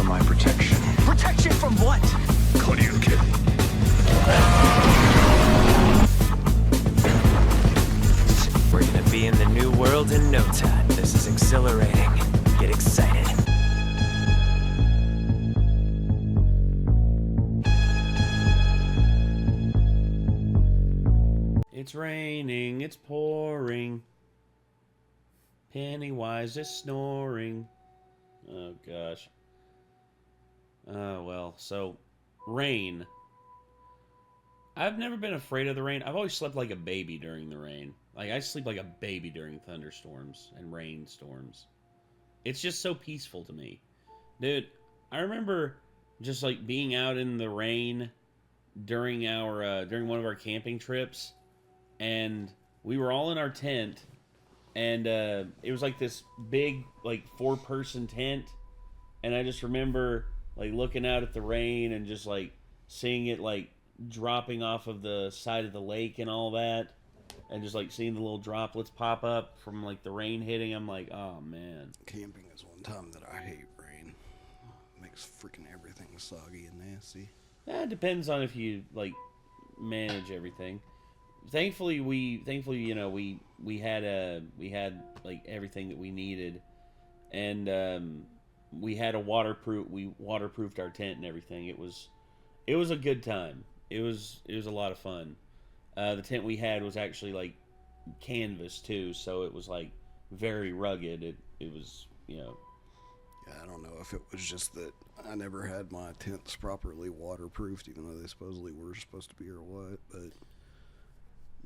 my protection. Protection from what? Koryuken. We're gonna be in the new world in no time. This is exhilarating. Get excited. It's raining, it's pouring. Pennywise is snoring. Oh, gosh. Oh, well, so, rain. I've never been afraid of the rain. I've always slept like a baby during the rain. Like, I sleep like a baby during thunderstorms and rainstorms. It's just so peaceful to me. Dude, I remember just, like, being out in the rain during one of our camping trips, and we were all in our tent, and it was like this big, like, 4-person tent, and I just remember, like, looking out at the rain and just, like, seeing it, like, dropping off of the side of the lake and all that, and just, like, seeing the little droplets pop up from, like, the rain hitting. I'm like, oh, man. Camping is one time that I hate rain. It makes freaking everything soggy and nasty. Yeah, it depends on if you, like, manage everything. Thankfully, you know, we had like everything that we needed, and we had we waterproofed our tent and everything. It was a good time. It was a lot of fun. The tent we had was actually like canvas too, so it was like very rugged. It was, you know. Yeah, I don't know if it was just that I never had my tents properly waterproofed, even though they supposedly were supposed to be, or what, but.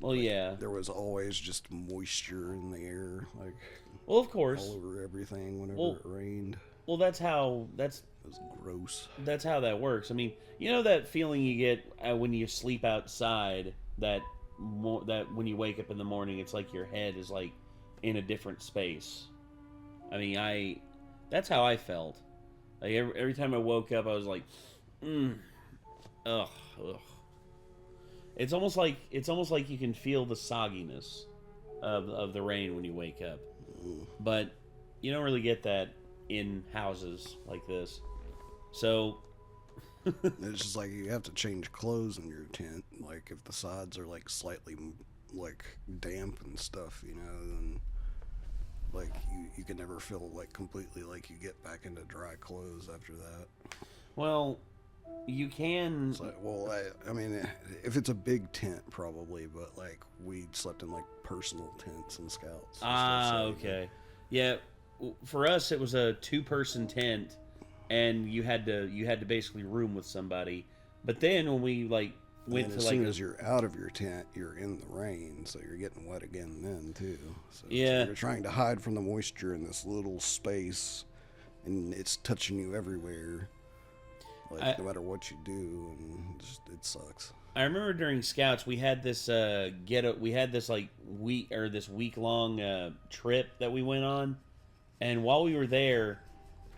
Well, like, yeah. There was always just moisture in the air, like. Well, of course. All over everything whenever it rained. Well, it was gross. That's how that works. I mean, you know that feeling you get when you sleep outside, that when you wake up in the morning, it's like your head is like in a different space. I mean, that's how I felt. Like every time I woke up, I was like, ugh. It's almost like you can feel the sogginess of the rain when you wake up. But you don't really get that in houses like this. So it's just like you have to change clothes in your tent. Like if the sides are like slightly like damp and stuff, you know, then like you can never feel like completely like you get back into dry clothes after that. Well, you can. It's like, well, I mean, if it's a big tent, probably, but like we slept in like personal tents and scouts. And stuff, so, Okay, yeah. For us, it was a 2-person tent, and you had to basically room with somebody. But then when we like went to as like, soon as you're out of your tent, you're in the rain, so you're getting wet again then too. So yeah, you're trying to hide from the moisture in this little space, and it's touching you everywhere. Like no matter what you do, and it sucks. I remember during Scouts we had this week long trip that we went on, and while we were there,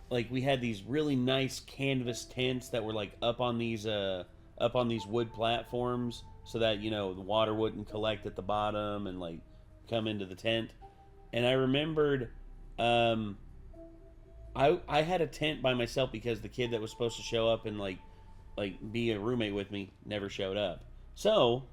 like we had these really nice canvas tents that were like up on these wood platforms, so that, you know, the water wouldn't collect at the bottom and like come into the tent. And I remembered I had a tent by myself because the kid that was supposed to show up and like be a roommate with me never showed up. So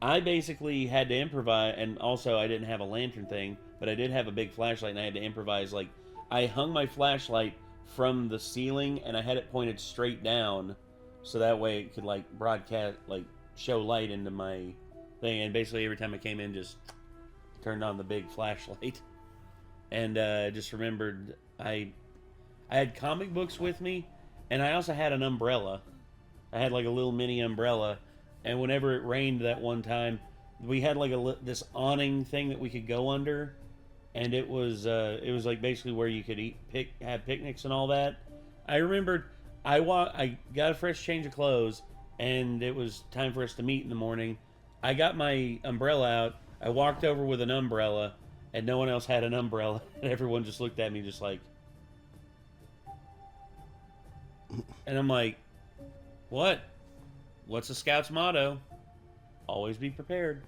I basically had to improvise, and also I didn't have a lantern thing, but I did have a big flashlight, and I had to improvise. Like I hung my flashlight from the ceiling, and I had it pointed straight down, so that way it could like broadcast, like show light into my thing. And basically every time I came in, just turned on the big flashlight. And just remembered I had comic books with me, and I also had an umbrella. I had like a little mini umbrella, and whenever it rained that one time, we had like this awning thing that we could go under, and it was like basically where you could have picnics and all that. I remembered I got a fresh change of clothes, and it was time for us to meet in the morning. I got my umbrella out. I walked over with an umbrella, and no one else had an umbrella, and everyone just looked at me just like. And I'm like, what? What's the Scout's motto? Always be prepared.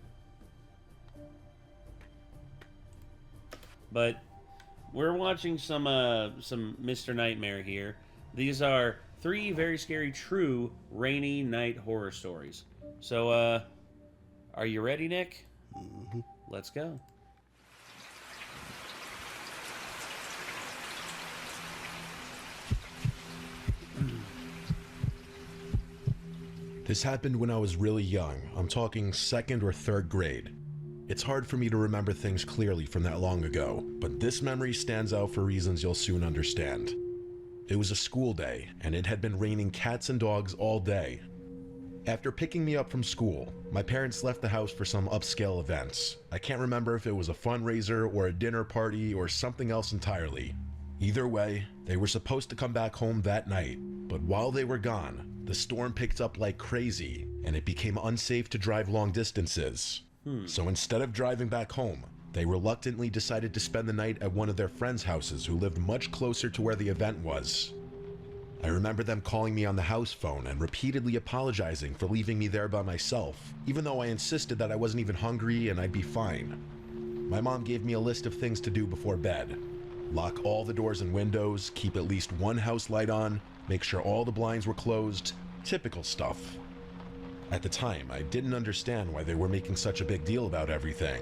But we're watching some Mr. Nightmare here. These are 3 very scary, true rainy night horror stories. So, are you ready, Nick? Mm-hmm. Let's go. This happened when I was really young. I'm talking 2nd or 3rd grade. It's hard for me to remember things clearly from that long ago, but this memory stands out for reasons you'll soon understand. It was a school day, and it had been raining cats and dogs all day. After picking me up from school, my parents left the house for some upscale events. I can't remember if it was a fundraiser or a dinner party or something else entirely. Either way, they were supposed to come back home that night, but while they were gone, the storm picked up like crazy, and it became unsafe to drive long distances. So instead of driving back home, they reluctantly decided to spend the night at one of their friends' houses who lived much closer to where the event was. I remember them calling me on the house phone and repeatedly apologizing for leaving me there by myself, even though I insisted that I wasn't even hungry and I'd be fine. My mom gave me a list of things to do before bed. Lock all the doors and windows, keep at least one house light on, make sure all the blinds were closed, typical stuff. At the time, I didn't understand why they were making such a big deal about everything.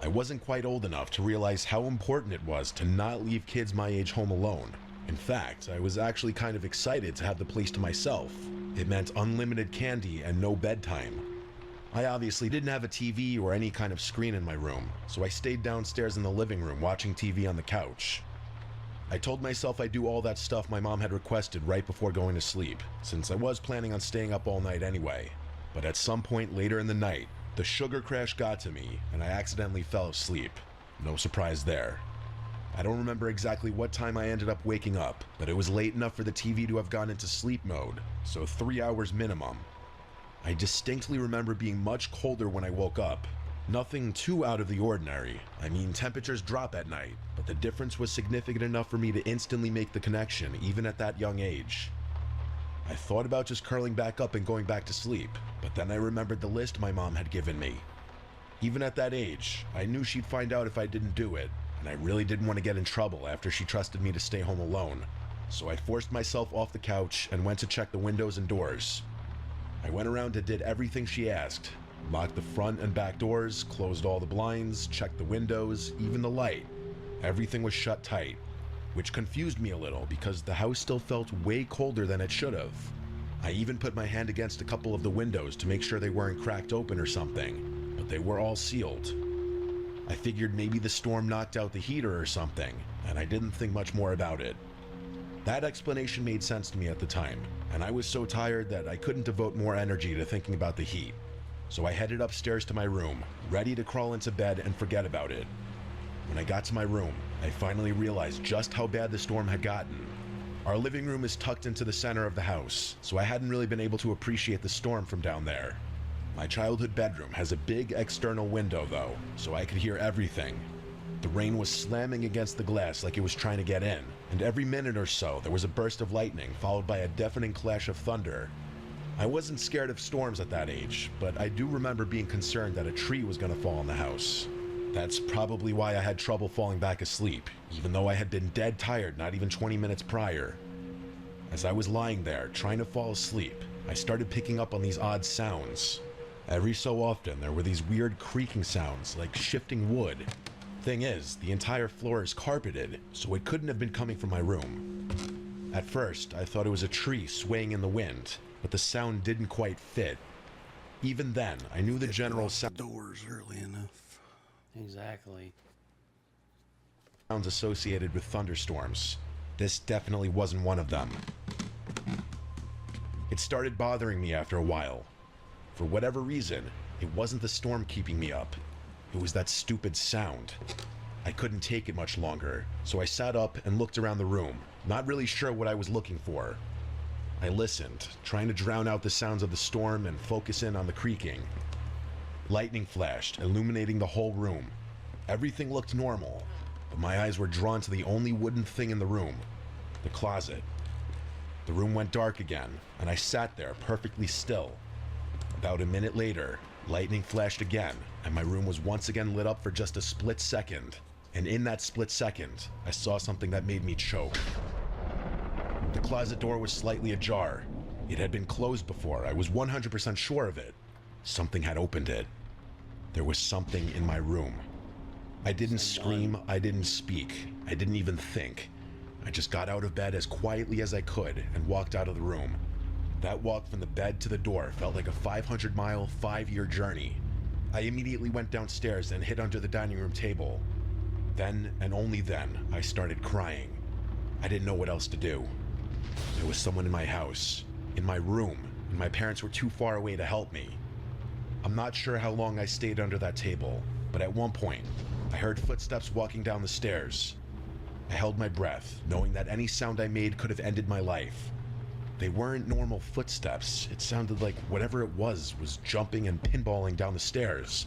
I wasn't quite old enough to realize how important it was to not leave kids my age home alone. In fact, I was actually kind of excited to have the place to myself. It meant unlimited candy and no bedtime. I obviously didn't have a TV or any kind of screen in my room, so I stayed downstairs in the living room watching TV on the couch. I told myself I'd do all that stuff my mom had requested right before going to sleep, since I was planning on staying up all night anyway. But at some point later in the night, the sugar crash got to me, and I accidentally fell asleep. No surprise there. I don't remember exactly what time I ended up waking up, but it was late enough for the TV to have gone into sleep mode, so 3 hours minimum. I distinctly remember being much colder when I woke up. Nothing too out of the ordinary. I mean, temperatures drop at night, but the difference was significant enough for me to instantly make the connection, even at that young age. I thought about just curling back up and going back to sleep, but then I remembered the list my mom had given me. Even at that age, I knew she'd find out if I didn't do it, and I really didn't want to get in trouble after she trusted me to stay home alone. So I forced myself off the couch and went to check the windows and doors. I went around and did everything she asked. Locked the front and back doors, closed all the blinds, checked the windows, even the light. Everything was shut tight, which confused me a little because the house still felt way colder than it should have. I even put my hand against a couple of the windows to make sure they weren't cracked open or something, but they were all sealed. I figured maybe the storm knocked out the heater or something, and I didn't think much more about it. That explanation made sense to me at the time, and I was so tired that I couldn't devote more energy to thinking about the heat. So I headed upstairs to my room, ready to crawl into bed and forget about it. When I got to my room, I finally realized just how bad the storm had gotten. Our living room is tucked into the center of the house, so I hadn't really been able to appreciate the storm from down there. My childhood bedroom has a big external window though, so I could hear everything. The rain was slamming against the glass like it was trying to get in, and every minute or so there was a burst of lightning followed by a deafening clash of thunder. I wasn't scared of storms at that age, but I do remember being concerned that a tree was going to fall on the house. That's probably why I had trouble falling back asleep, even though I had been dead tired not even 20 minutes prior. As I was lying there, trying to fall asleep, I started picking up on these odd sounds. Every so often, there were these weird creaking sounds, like shifting wood. Thing is, the entire floor is carpeted, so it couldn't have been coming from my room. At first, I thought it was a tree swaying in the wind, but the sound didn't quite fit. Even then, I knew the general sound Doors early enough. Exactly. sounds associated with thunderstorms. This definitely wasn't one of them. It started bothering me after a while. For whatever reason, it wasn't the storm keeping me up. It was that stupid sound. I couldn't take it much longer, so I sat up and looked around the room, not really sure what I was looking for. I listened, trying to drown out the sounds of the storm and focus in on the creaking. Lightning flashed, illuminating the whole room. Everything looked normal, but my eyes were drawn to the only wooden thing in the room, the closet. The room went dark again, and I sat there perfectly still. About a minute later, lightning flashed again, and my room was once again lit up for just a split second. And in that split second, I saw something that made me choke. The closet door was slightly ajar. It had been closed before. I was 100% sure of it. Something had opened it. There was something in my room. I didn't scream, I didn't speak, I didn't even think. I just got out of bed as quietly as I could and walked out of the room. That walk from the bed to the door felt like a 500-mile, 5-year journey. I immediately went downstairs and hid under the dining room table. Then, and only then, I started crying. I didn't know what else to do. There was someone in my house, in my room, and my parents were too far away to help me. I'm not sure how long I stayed under that table, but at one point, I heard footsteps walking down the stairs. I held my breath, knowing that any sound I made could have ended my life. They weren't normal footsteps. It sounded like whatever it was jumping and pinballing down the stairs.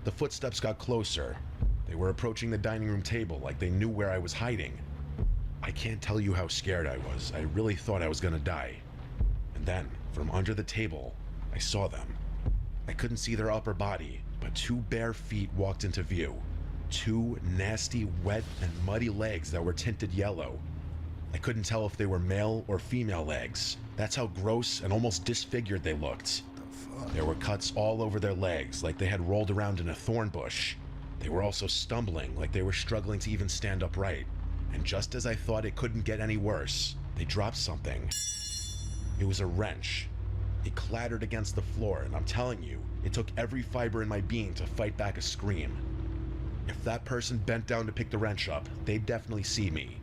The footsteps got closer. They were approaching the dining room table like they knew where I was hiding. I can't tell you how scared I was. I really thought I was gonna die. And then, from under the table, I saw them. I couldn't see their upper body, but 2 bare feet walked into view. 2 nasty, wet, and muddy legs that were tinted yellow. I couldn't tell if they were male or female legs. That's how gross and almost disfigured they looked. There were cuts all over their legs, like they had rolled around in a thorn bush. They were also stumbling, like they were struggling to even stand upright. And just as I thought it couldn't get any worse, they dropped something. It was a wrench. It clattered against the floor, and I'm telling you, it took every fiber in my being to fight back a scream. If that person bent down to pick the wrench up, they'd definitely see me.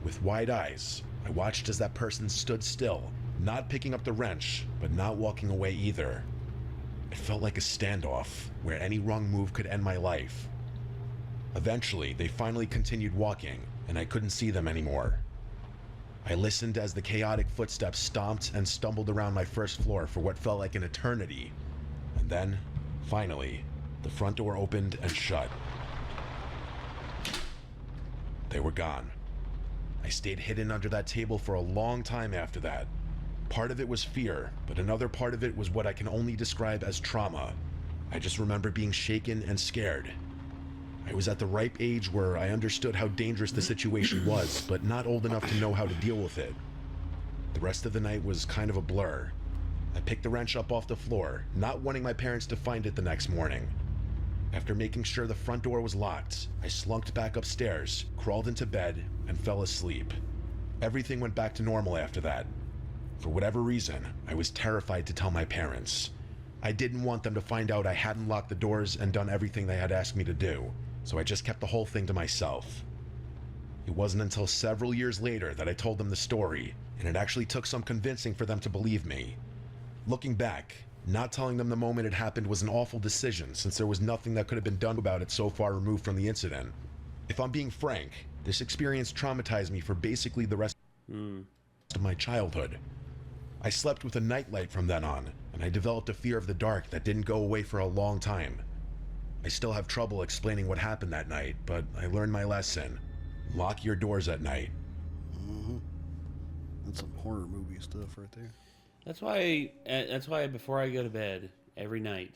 With wide eyes, I watched as that person stood still, not picking up the wrench, but not walking away either. It felt like a standoff, where any wrong move could end my life. Eventually, they finally continued walking, and I couldn't see them anymore. I listened as the chaotic footsteps stomped and stumbled around my first floor for what felt like an eternity. And then, finally, the front door opened and shut. They were gone. I stayed hidden under that table for a long time after that. Part of it was fear, but another part of it was what I can only describe as trauma. I just remember being shaken and scared. I was at the ripe age where I understood how dangerous the situation was, but not old enough to know how to deal with it. The rest of the night was kind of a blur. I picked the wrench up off the floor, not wanting my parents to find it the next morning. After making sure the front door was locked, I slunked back upstairs, crawled into bed, and fell asleep. Everything went back to normal after that. For whatever reason, I was terrified to tell my parents. I didn't want them to find out I hadn't locked the doors and done everything they had asked me to do, so I just kept the whole thing to myself. It wasn't until several years later that I told them the story, and it actually took some convincing for them to believe me. Looking back, not telling them the moment it happened was an awful decision, since there was nothing that could have been done about it so far removed from the incident. If I'm being frank, this experience traumatized me for basically the rest of my childhood. I slept with a nightlight from then on, and I developed a fear of the dark that didn't go away for a long time. I still have trouble explaining what happened that night, but I learned my lesson. Lock your doors at night. That's some horror movie stuff right there. That's why before I go to bed every night,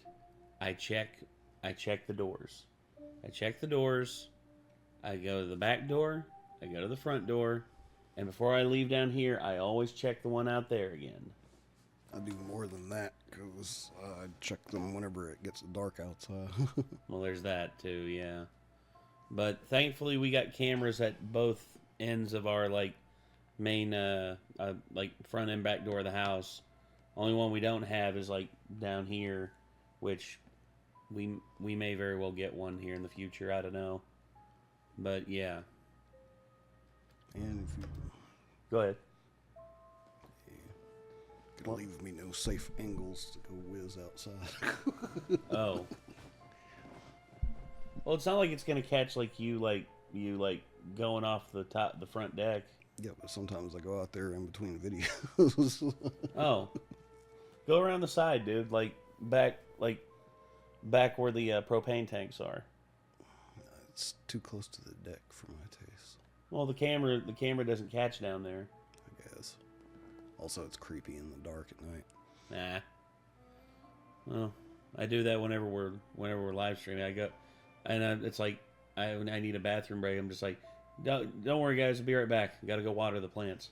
I check the doors. I check the doors. I go to the back door. I go to the front door. And before I leave down here, I always check the one out there again. I do more than that because I check them whenever it gets dark outside. Well, there's that too, yeah. But thankfully, we got cameras at both ends of our main front and back door of the house. Only one we don't have is down here, which we may very well get one here in the future. I don't know, but yeah. And if you Go ahead. could leave me no safe angles to go whiz outside. Oh. Well, it's not like it's gonna catch you going off the front deck. Yeah, but sometimes I go out there in between videos. Oh. Go around the side, dude. Back where the propane tanks are. It's too close to the deck for my taste. Well, the camera doesn't catch down there. I guess. Also, it's creepy in the dark at night. Nah. Well, I do that whenever we're live streaming. I go, and it's like I need a bathroom break. I'm just like, don't worry, guys. I'll be right back. Got to go water the plants.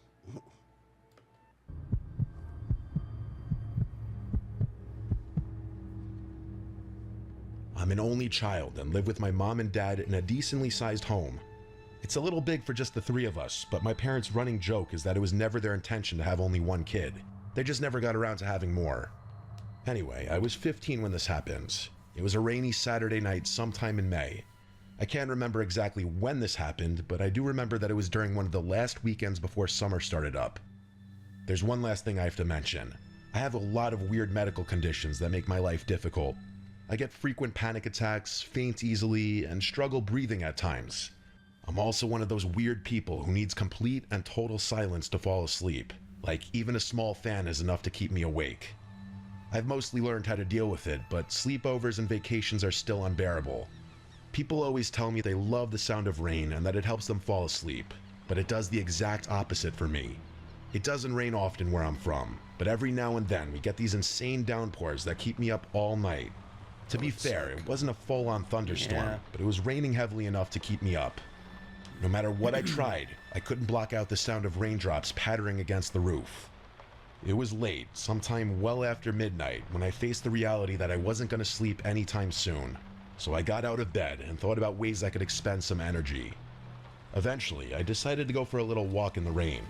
I'm an only child and live with my mom and dad in a decently sized home. It's a little big for just the three of us, but my parents' running joke is that it was never their intention to have only one kid. They just never got around to having more. Anyway, I was 15 when this happened. It was a rainy Saturday night sometime in May. I can't remember exactly when this happened, but I do remember that it was during one of the last weekends before summer started up. There's one last thing I have to mention. I have a lot of weird medical conditions that make my life difficult. I get frequent panic attacks, faint easily, and struggle breathing at times. I'm also one of those weird people who needs complete and total silence to fall asleep. Like, even a small fan is enough to keep me awake. I've mostly learned how to deal with it, but sleepovers and vacations are still unbearable. People always tell me they love the sound of rain and that it helps them fall asleep, but it does the exact opposite for me. It doesn't rain often where I'm from, but every now and then we get these insane downpours that keep me up all night. To be fair, it wasn't a full-on thunderstorm, but it was raining heavily enough to keep me up. No matter what I tried, I couldn't block out the sound of raindrops pattering against the roof. It was late, sometime well after midnight, when I faced the reality that I wasn't going to sleep anytime soon. So I got out of bed and thought about ways I could expend some energy. Eventually, I decided to go for a little walk in the rain.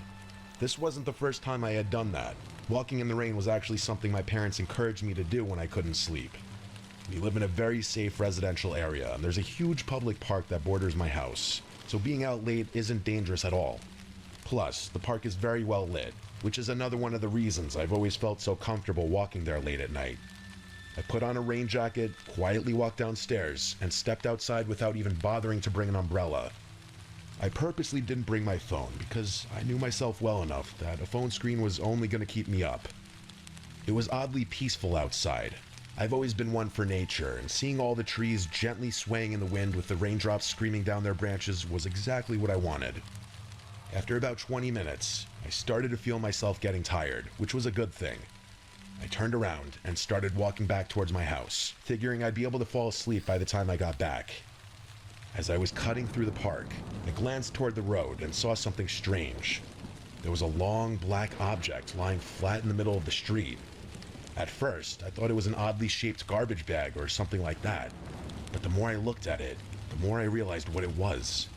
This wasn't the first time I had done that. Walking in the rain was actually something my parents encouraged me to do when I couldn't sleep. We live in a very safe residential area, and there's a huge public park that borders my house, so being out late isn't dangerous at all. Plus, the park is very well lit, which is another one of the reasons I've always felt so comfortable walking there late at night. I put on a rain jacket, quietly walked downstairs, and stepped outside without even bothering to bring an umbrella. I purposely didn't bring my phone because I knew myself well enough that a phone screen was only going to keep me up. It was oddly peaceful outside. I've always been one for nature, and seeing all the trees gently swaying in the wind with the raindrops screaming down their branches was exactly what I wanted. After about 20 minutes, I started to feel myself getting tired, which was a good thing. I turned around and started walking back towards my house, figuring I'd be able to fall asleep by the time I got back. As I was cutting through the park, I glanced toward the road and saw something strange. There was a long black object lying flat in the middle of the street. At first, I thought it was an oddly shaped garbage bag or something like that, but the more I looked at it, the more I realized what it was.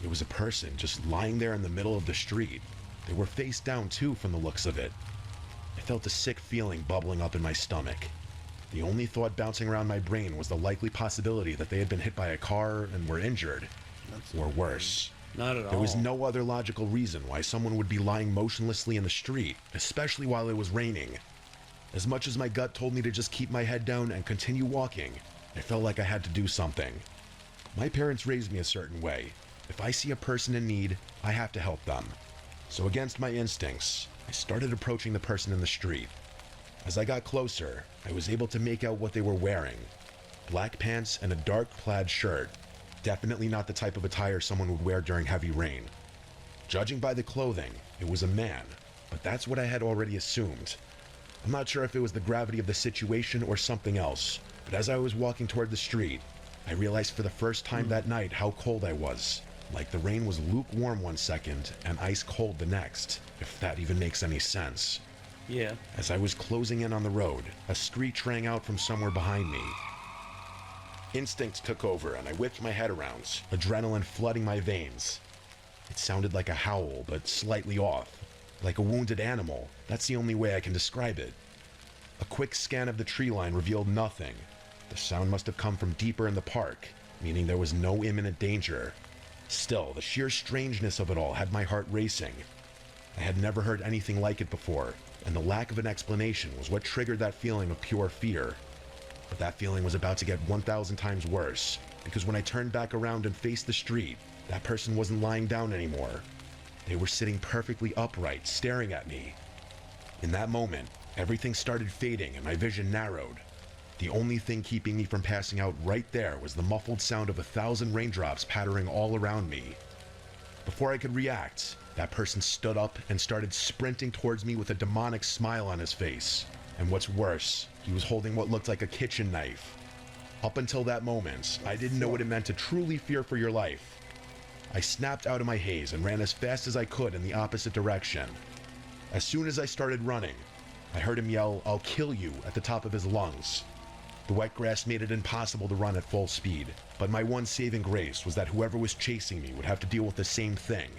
It was a person just lying there in the middle of the street. They were face down too from the looks of it. I felt a sick feeling bubbling up in my stomach. The only thought bouncing around my brain was the likely possibility that they had been hit by a car and were injured. Or worse. Not at all. There was no other logical reason why someone would be lying motionlessly in the street, especially while it was raining. As much as my gut told me to just keep my head down and continue walking, I felt like I had to do something. My parents raised me a certain way. If I see a person in need, I have to help them. So against my instincts, I started approaching the person in the street. As I got closer, I was able to make out what they were wearing. Black pants and a dark plaid shirt. Definitely not the type of attire someone would wear during heavy rain. Judging by the clothing, it was a man, but that's what I had already assumed. I'm not sure if it was the gravity of the situation or something else, but as I was walking toward the street, I realized for the first time that night how cold I was. Like the rain was lukewarm one second and ice cold the next, if that even makes any sense. Yeah. As I was closing in on the road, a screech rang out from somewhere behind me. Instinct took over and I whipped my head around, adrenaline flooding my veins. It sounded like a howl, but slightly off. Like a wounded animal. That's the only way I can describe it. A quick scan of the tree line revealed nothing. The sound must have come from deeper in the park, meaning there was no imminent danger. Still, the sheer strangeness of it all had my heart racing. I had never heard anything like it before, and the lack of an explanation was what triggered that feeling of pure fear. But that feeling was about to get 1,000 times worse, because when I turned back around and faced the street, that person wasn't lying down anymore. They were sitting perfectly upright, staring at me. In that moment, everything started fading and my vision narrowed. The only thing keeping me from passing out right there was the muffled sound of 1,000 raindrops pattering all around me. Before I could react, that person stood up and started sprinting towards me with a demonic smile on his face. And what's worse, he was holding what looked like a kitchen knife. Up until that moment, I didn't know what it meant to truly fear for your life. I snapped out of my haze and ran as fast as I could in the opposite direction. As soon as I started running, I heard him yell, "I'll kill you," at the top of his lungs. The wet grass made it impossible to run at full speed, but my one saving grace was that whoever was chasing me would have to deal with the same thing.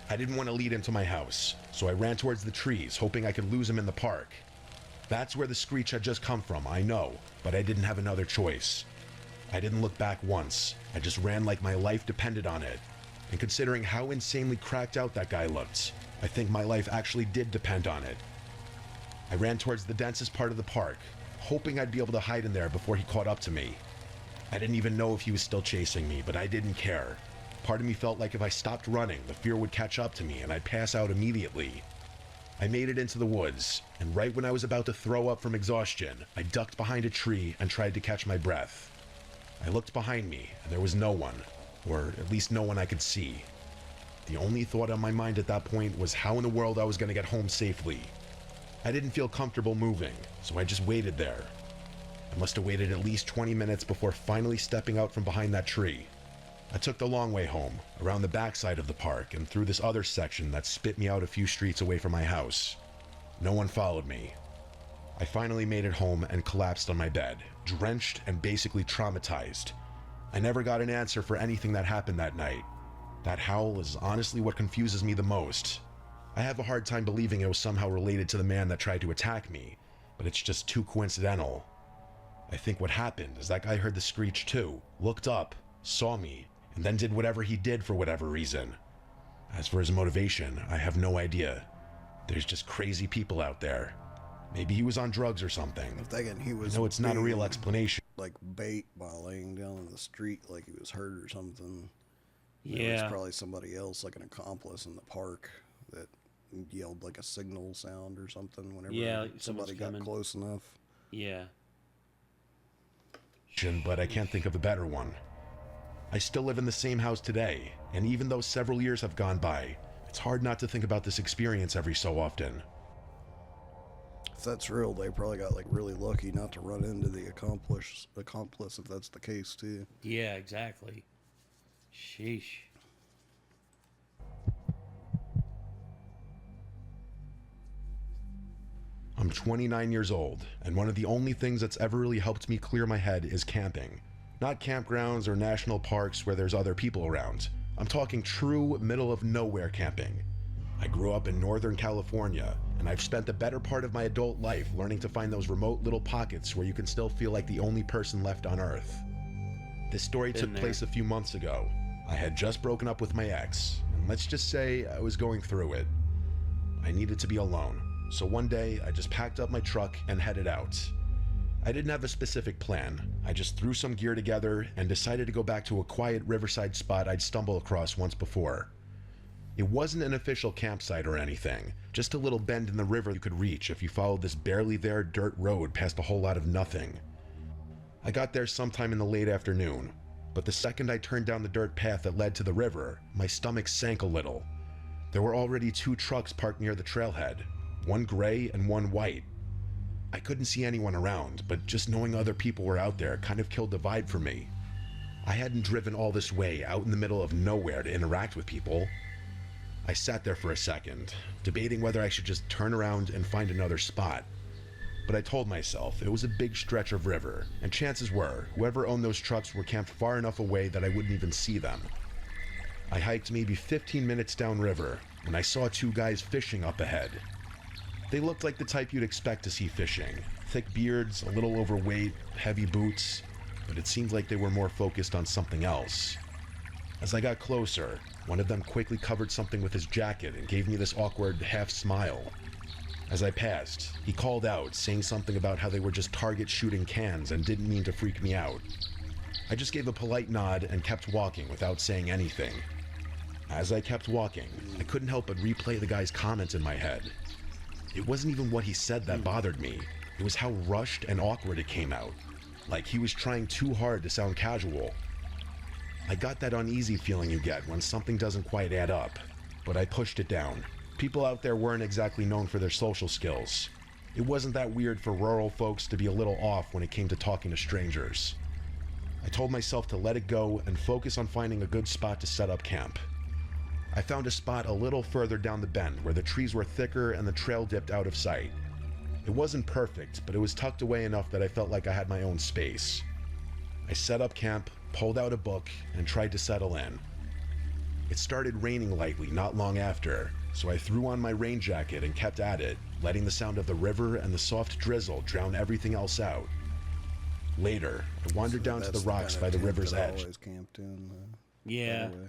I didn't want to lead him to my house, so I ran towards the trees, hoping I could lose him in the park. That's where the screech had just come from, I know, but I didn't have another choice. I didn't look back once. I just ran like my life depended on it. And considering how insanely cracked out that guy looked, I think my life actually did depend on it. I ran towards the densest part of the park, hoping I'd be able to hide in there before he caught up to me. I didn't even know if he was still chasing me, but I didn't care. Part of me felt like if I stopped running, the fear would catch up to me and I'd pass out immediately. I made it into the woods, and right when I was about to throw up from exhaustion, I ducked behind a tree and tried to catch my breath. I looked behind me, and there was no one, or at least no one I could see. The only thought on my mind at that point was how in the world I was going to get home safely. I didn't feel comfortable moving, so I just waited there. I must have waited at least 20 minutes before finally stepping out from behind that tree. I took the long way home, around the backside of the park and through this other section that spit me out a few streets away from my house. No one followed me. I finally made it home and collapsed on my bed, drenched and basically traumatized. I never got an answer for anything that happened that night. That howl is honestly what confuses me the most. I have a hard time believing it was somehow related to the man that tried to attack me, but it's just too coincidental. I think what happened is that guy heard the screech too, looked up, saw me, and then did whatever he did for whatever reason. As for his motivation, I have no idea. There's just crazy people out there. Maybe he was on drugs or something. I'm thinking he was. No, it's not a real explanation. Like bait by laying down in the street, like he was hurt or something. Yeah. There was probably somebody else, like an accomplice in the park, that yelled like a signal sound or something whenever like somebody got coming close enough. Yeah. But I can't think of a better one. I still live in the same house today, and even though several years have gone by, it's hard not to think about this experience every so often. If that's real, they probably got like really lucky not to run into the accomplice if that's the case too. Yeah, exactly. Sheesh. I'm 29 years old, and one of the only things that's ever really helped me clear my head is camping. Not campgrounds or national parks where there's other people around. I'm talking true middle of nowhere camping. I grew up in Northern California, and I've spent the better part of my adult life learning to find those remote little pockets where you can still feel like the only person left on Earth. This story took place a few months ago. I had just broken up with my ex, and let's just say I was going through it. I needed to be alone, so one day I just packed up my truck and headed out. I didn't have a specific plan. I just threw some gear together and decided to go back to a quiet riverside spot I'd stumbled across once before. It wasn't an official campsite or anything, just a little bend in the river you could reach if you followed this barely there dirt road past a whole lot of nothing. I got there sometime in the late afternoon, but the second I turned down the dirt path that led to the river, my stomach sank a little. There were already 2 trucks parked near the trailhead, one gray and one white. I couldn't see anyone around, but just knowing other people were out there kind of killed the vibe for me. I hadn't driven all this way out in the middle of nowhere to interact with people. I sat there for a second, debating whether I should just turn around and find another spot. But I told myself it was a big stretch of river, and chances were whoever owned those trucks were camped far enough away that I wouldn't even see them. I hiked maybe 15 minutes downriver when I saw 2 guys fishing up ahead. They looked like the type you'd expect to see fishing. Thick beards, a little overweight, heavy boots, but it seemed like they were more focused on something else. As I got closer, one of them quickly covered something with his jacket and gave me this awkward half smile. As I passed, he called out, saying something about how they were just target shooting cans and didn't mean to freak me out. I just gave a polite nod and kept walking without saying anything. As I kept walking, I couldn't help but replay the guy's comment in my head. It wasn't even what he said that bothered me. It was how rushed and awkward it came out. Like he was trying too hard to sound casual. I got that uneasy feeling you get when something doesn't quite add up, but I pushed it down. People out there weren't exactly known for their social skills. It wasn't that weird for rural folks to be a little off when it came to talking to strangers. I told myself to let it go and focus on finding a good spot to set up camp. I found a spot a little further down the bend where the trees were thicker and the trail dipped out of sight. It wasn't perfect, but it was tucked away enough that I felt like I had my own space. I set up camp, pulled out a book, and tried to settle in. It started raining lightly not long after, so I threw on my rain jacket and kept at it, letting the sound of the river and the soft drizzle drown everything else out. Later, I wandered down to the rocks by the river's edge. Always camped in. Yeah. Anyway.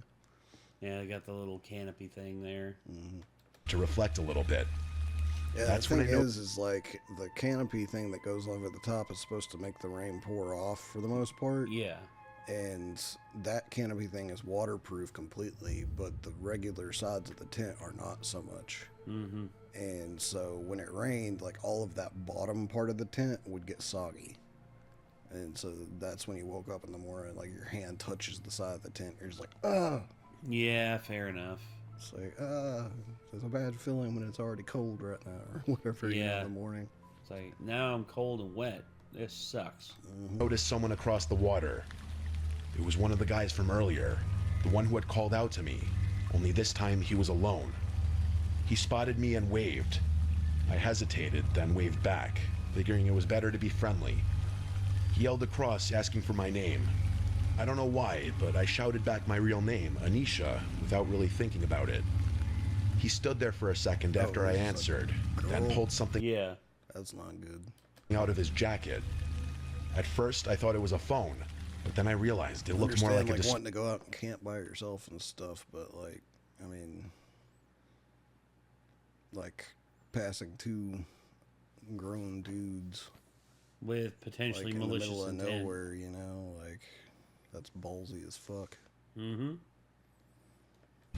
Yeah, I got the little canopy thing there. To reflect a little bit. Yeah, That's the when thing I know- is like the canopy thing that goes over the top is supposed to make the rain pour off for the most part. Yeah. And that canopy thing is waterproof completely, but the regular sides of the tent are not so much. Mm-hmm. And so when it rained, like all of that bottom part of the tent would get soggy. And so that's when you woke up in the morning, like your hand touches the side of the tent. You're just like, ah. Yeah, fair enough. It's like, it's a bad feeling when it's already cold right now, or whatever, you know, Yeah. in the morning. It's like, now I'm cold and wet. This sucks. Noticed someone across the water. It was one of the guys from earlier, the one who had called out to me, only this time he was alone. He spotted me and waved. I hesitated, then waved back, figuring it was better to be friendly. He yelled across, asking for my name. I don't know why, but I shouted back my real name, Anisha, without really thinking about it. He stood there for a second after I he's a answered, then girl. pulled something Yeah. That's not good. out of his jacket. At first, I thought it was a phone, but then I realized it looked more Understand, like a wanting to go out and camp by yourself and stuff, but like, I mean, like passing two grown dudes With like potentially in the malicious middle of intent. nowhere, you know, like that's ballsy as fuck. Mm-hmm.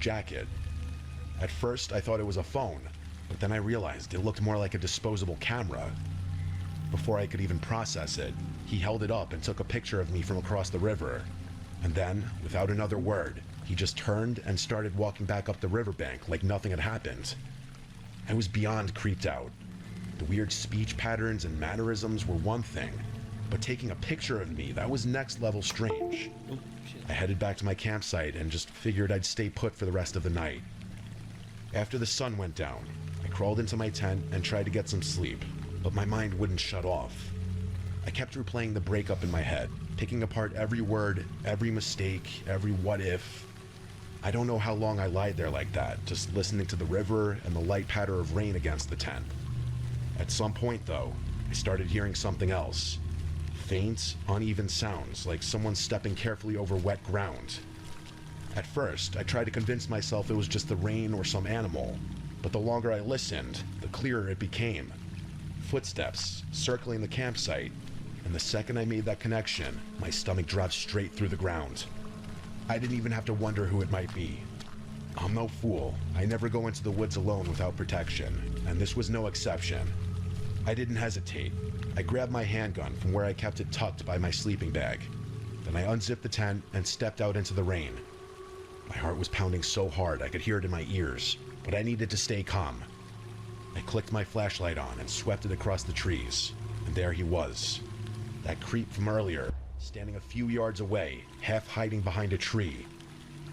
jacket. At first, I thought it was a phone, but then I realized it looked more like a disposable camera. Before I could even process it, he held it up and took a picture of me from across the river. And then, without another word, he just turned and started walking back up the riverbank like nothing had happened. I was beyond creeped out. The weird speech patterns and mannerisms were one thing, but taking a picture of me, that was next level strange. Oh, shit. I headed back to my campsite and just figured I'd stay put for the rest of the night. After the sun went down, I crawled into my tent and tried to get some sleep, but my mind wouldn't shut off. I kept replaying the breakup in my head, picking apart every word, every mistake, every what if. I don't know how long I lied there like that, just listening to the river and the light patter of rain against the tent. At some point, though, I started hearing something else. Faint, uneven sounds, like someone stepping carefully over wet ground. At first, I tried to convince myself it was just the rain or some animal, but the longer I listened, the clearer it became. Footsteps, circling the campsite, and the second I made that connection, my stomach dropped straight through the ground. I didn't even have to wonder who it might be. I'm no fool. I never go into the woods alone without protection, and this was no exception. I didn't hesitate. I grabbed my handgun from where I kept it tucked by my sleeping bag. Then I unzipped the tent and stepped out into the rain. My heart was pounding so hard I could hear it in my ears, but I needed to stay calm. I clicked my flashlight on and swept it across the trees, and there he was. That creep from earlier, standing a few yards away, half hiding behind a tree.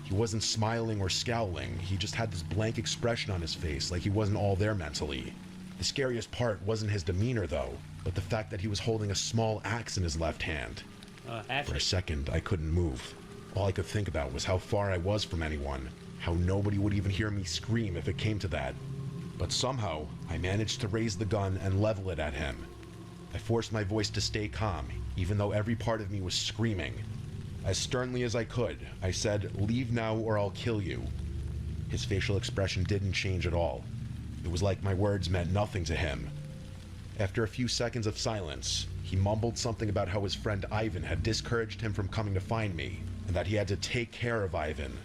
He wasn't smiling or scowling, he just had this blank expression on his face like he wasn't all there mentally. The scariest part wasn't his demeanor though, but the fact that he was holding a small axe in his left hand. For a Hatchet. second, I couldn't move. All I could think about was how far I was from anyone, how nobody would even hear me scream if it came to that. But somehow, I managed to raise the gun and level it at him. I forced my voice to stay calm, even though every part of me was screaming. As sternly as I could, I said, "Leave now or I'll kill you." His facial expression didn't change at all. It was like my words meant nothing to him. After a few seconds of silence, he mumbled something about how his friend Ivan had discouraged him from coming to find me, and that he had to take care of Ivan.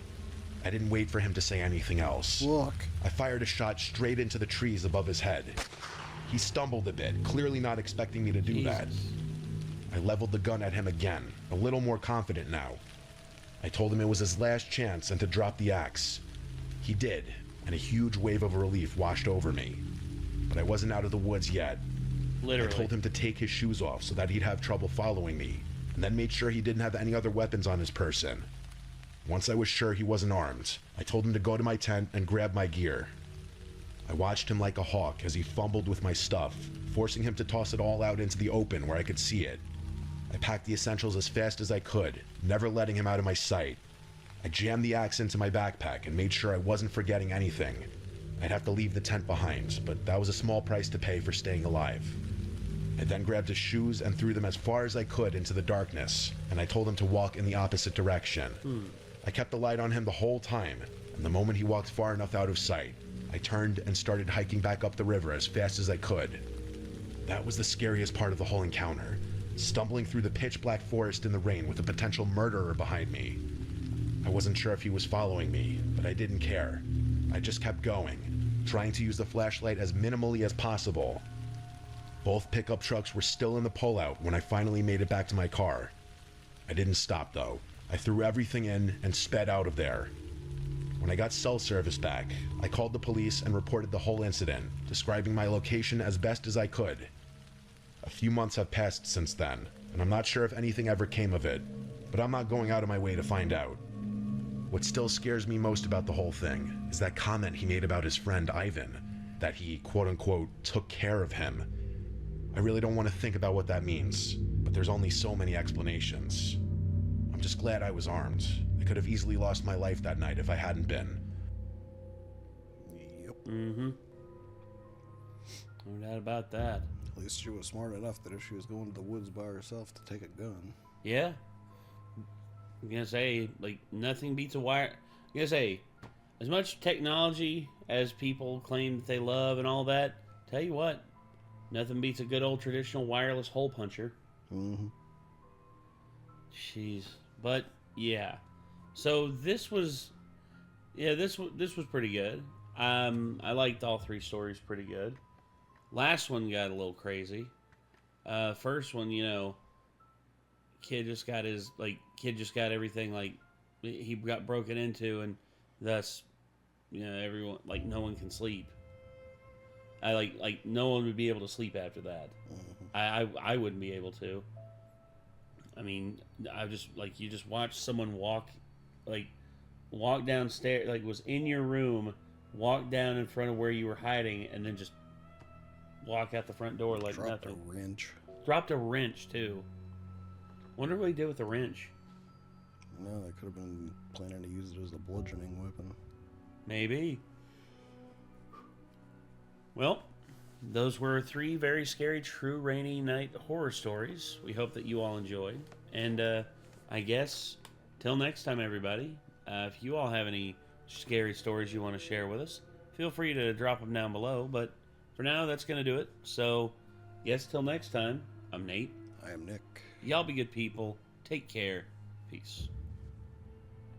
I didn't wait for him to say anything else. Look. I fired a shot straight into the trees above his head. He stumbled a bit, clearly not expecting me to do that. Jesus. I leveled the gun at him again, a little more confident now. I told him it was his last chance and to drop the axe. He did, and a huge wave of relief washed over me. But I wasn't out of the woods yet. Literally. I told him to take his shoes off so that he'd have trouble following me, and then made sure he didn't have any other weapons on his person. Once I was sure he wasn't armed, I told him to go to my tent and grab my gear. I watched him like a hawk as he fumbled with my stuff, forcing him to toss it all out into the open where I could see it. I packed the essentials as fast as I could, never letting him out of my sight. I jammed the axe into my backpack and made sure I wasn't forgetting anything. I'd have to leave the tent behind, but that was a small price to pay for staying alive. I then grabbed his shoes and threw them as far as I could into the darkness, and I told him to walk in the opposite direction. I kept the light on him the whole time, and the moment he walked far enough out of sight, I turned and started hiking back up the river as fast as I could. That was the scariest part of the whole encounter, stumbling through the pitch-black forest in the rain with a potential murderer behind me. I wasn't sure if he was following me, but I didn't care. I just kept going, trying to use the flashlight as minimally as possible. Both pickup trucks were still in the pullout when I finally made it back to my car. I didn't stop though. I threw everything in and sped out of there. When I got cell service back, I called the police and reported the whole incident, describing my location as best as I could. A few months have passed since then, and I'm not sure if anything ever came of it, but I'm not going out of my way to find out. What still scares me most about the whole thing is that comment he made about his friend Ivan, that he quote-unquote took care of him. I really don't want to think about what that means, but there's only so many explanations. I'm just glad I was armed. I could have easily lost my life that night if I hadn't been. Yep. Mm-hmm. No doubt about that. At least she was smart enough that if she was going to the woods by herself to take a gun. Yeah. I'm gonna say, like, nothing beats a wire. I'm gonna say, as much technology as people claim that they love and all that, tell you what, nothing beats a good old traditional wireless hole puncher. Mm-hmm. Jeez. But, yeah. So, this was pretty good. I liked all three stories pretty good. Last one got a little crazy. First one, kid just got everything, he got broken into, and thus, everyone, no one can sleep. No one would be able to sleep after that. Mm-hmm. I wouldn't be able to. I mean, I just, you just watch someone walk downstairs, was in your room, walk down in front of where you were hiding, and then just walk out the front door like Dropped nothing. a wrench. Dropped a wrench, too. Wonder what he did with the wrench. No, they could have been planning to use it as a bludgeoning weapon. Maybe. Well, those were 3 very scary true rainy night horror stories. We hope that you all enjoyed. And I guess, till next time, everybody, if you all have any scary stories you want to share with us, feel free to drop them down below. But for now, that's going to do it. So, yes, till next time, I'm Nate. I am Nick. Y'all be good people. Take care. Peace.